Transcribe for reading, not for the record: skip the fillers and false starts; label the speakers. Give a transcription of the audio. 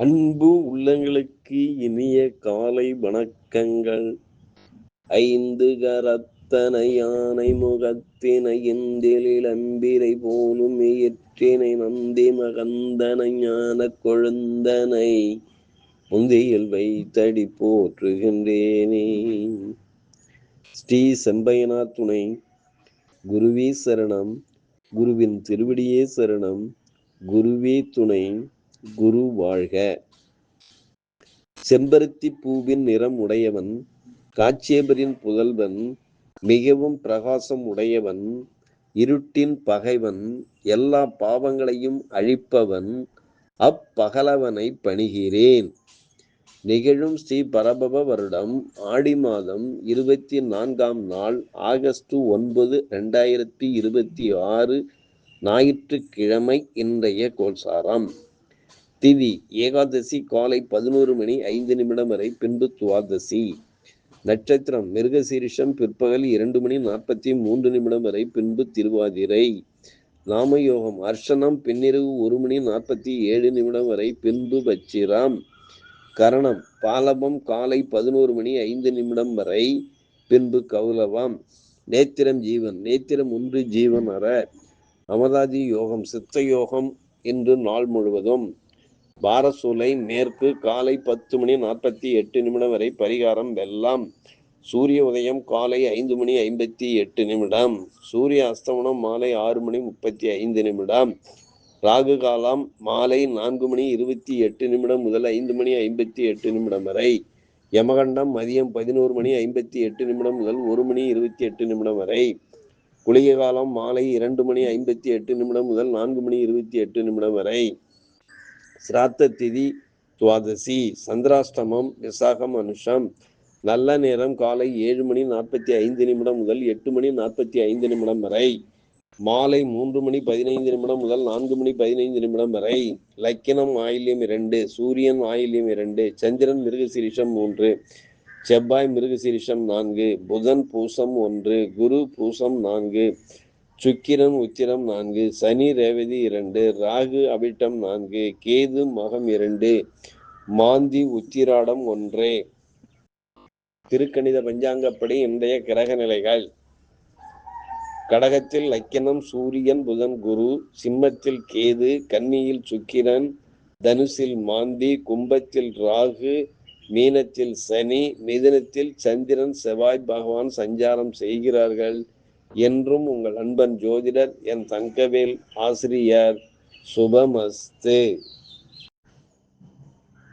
Speaker 1: அன்பு உள்ளங்களுக்கு இனிய காலை வணக்கங்கள். ஐந்து கரத்தனை யானை முகத்தினை எந்திலில் அம்பிரை போலும் இயற்றினை நந்தி மகந்தனை ஞான கொழுந்தனை முந்தியில் வைத்தடி போற்றுகின்றேனே. ஸ்ரீ செம்பையனார் துணை. குருவே சரணம். குருவின் திருவடியே சரணம். குருவே துணை. குரு வாழ்க. செம்பருத்தி பூவின் நிறம் உடையவன், காட்சேபரின் புதல்வன், மிகவும் பிரகாசம் உடையவன், இருட்டின் பகைவன், எல்லா பாவங்களையும் அழிப்பவன், அப்பகலவனை பணிகிறேன். நிகழும் ஸ்ரீ பரபவ வருடம் ஆடி மாதம் 24ஆம் நாள் ஆகஸ்ட் 9, 2026 ஞாயிற்றுக்கிழமை. இன்றைய கோல்சாரம். திதி ஏகாதசி காலை 11:05 வரை, பின்பு துவாதசி. நட்சத்திரம் மிருகசீரிஷம் பிற்பகல் 2:43 வரை, பின்பு திருவாதிரை. நாமயோகம் அர்ஷனம் பின்னிரவு 1:47 வரை, பின்பு வச்சிரம். கரணம் பாலபம் காலை 11:05 வரை, பின்பு கௌலவம். நேத்திரம் ஜீவன். நேத்திரம் 1 ஜீவன் அற. அமதாதி யோகம் சித்த யோகம் இன்று நாள் முழுவதும். பாரசூலை மேற்கு காலை 10:48 வரை, பரிகாரம் வெள்ளம். சூரிய உதயம் காலை 5:58. சூரிய அஸ்தமனம் மாலை 6:35. ராகு காலம் மாலை 4:28 முதல் 5:58 வரை. யமகண்டம் மதியம் 11:58 முதல் 1:28 வரை. குளிகை காலம் மாலை 2:58 முதல் 4:28 வரை. சிராத்த திதி துவாதசி. சந்திராஷ்டமம் விசாகம் அனுஷம். நல்ல நேரம் காலை 7:45 முதல் 8:45 வரை. மாலை 3:15 முதல் 4:15 வரை. லக்கினம் ஆயில்யம் 2, சூரியன் ஆயில்யம் 2, சந்திரன் மிருகசீரிஷம் 3, செவ்வாய் மிருகசீரிஷம் 4, புதன் பூசம் 1, குரு பூசம் 4, சுக்கிரன் உத்திரம் 4, சனி ரேவதி 2, ராகு அவிட்டம் 4, கேது மகம் 2, மாந்தி உத்திராடம் 1. திருக்கணித பஞ்சாங்கப்படி இன்றைய கிரக நிலைகள். கடகத்தில் லக்கினம் சூரியன் புதன் குரு, சிம்மத்தில் கேது, கன்னியில் சுக்கிரன், தனுசில் மாந்தி, கும்பத்தில் ராகு, மீனத்தில் சனி, மிதுனத்தில் சந்திரன் செவ்வாய் பகவான் சஞ்சாரம் செய்கிறார்கள். என்றும் உங்கள் அன்பன் ஜோதிடர் என் தங்கவேல் ஆசிரியர். சுபமஸ்து.